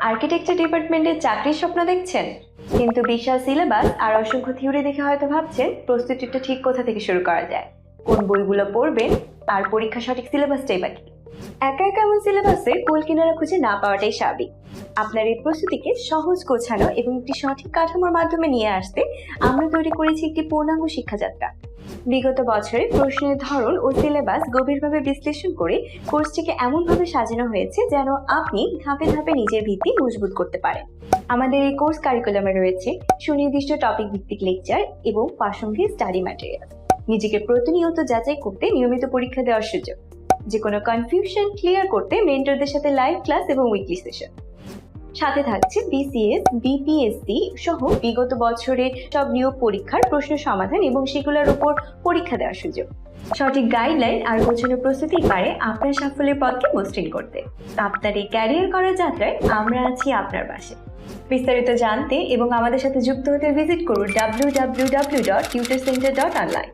Architecture ডিপার্টমেন্টে চাকরির স্বপ্ন দেখছেন, কিন্তু বিশাল সিলেবাস আর অসংখ্য থিওরি দেখে হয়তো ভাবছেন প্রস্তুতিটা ঠিক কোথা থেকে শুরু করা যায়, কোন বইগুলো পড়বেন, আর পরীক্ষা সঠিক সিলেবাসটাই বাকি। একা একা এমন সিলেবাসে কুল কিনারা খুঁজে না পাওয়াটাই স্বাভাবিক। আপনার এই প্রস্তুতিকে সহজ, গোছানো এবং একটি সঠিক কাঠামোর মাধ্যমে নিয়ে আসতে আমরা তৈরি করেছি একটি পূর্ণাঙ্গ শিক্ষাযাত্রা। বিগত বছরে প্রশ্নের ধরন ও সিলেবাস গভীরভাবে বিশ্লেষণ করে কোর্সটিকে এমনভাবে সাজানো হয়েছে যেন আপনি ধাপে ধাপে নিজের ভিত্তি মজবুত করতে পারেন। আমাদের এই কোর্স কারিকুলামে রয়েছে সুনির্দিষ্ট টপিক ভিত্তিক লেকচার এবং প্রাসঙ্গিক স্টাডি ম্যাটেরিয়াল। নিজেকে প্রতিনিয়ত যাচাই করতে নিয়মিত পরীক্ষা দেওয়ার সুযোগ, যে কোনো কনফিউশন ক্লিয়ার করতে মেন্টরদের সাথে লাইভ ক্লাস এবং উইকলি সেশন। সাথে থাকছে বিসিএস, বিপিএসসি সহ বিগত বছরের সব নিয়োগ পরীক্ষার প্রশ্ন সমাধান এবং সেগুলোর উপর পরীক্ষা দেওয়ার সুযোগ। সঠিক গাইডলাইন আর গোছানো প্রস্তুতি পারে আপনার সাফল্যের পথকে মসৃণ করতে। আপনার এই ক্যারিয়ার করার যাত্রায় আমরা আছি আপনার পাশে। বিস্তারিত জানতে এবং আমাদের সাথে যুক্ত হতে ভিজিট করুন www.tutorcenter.online।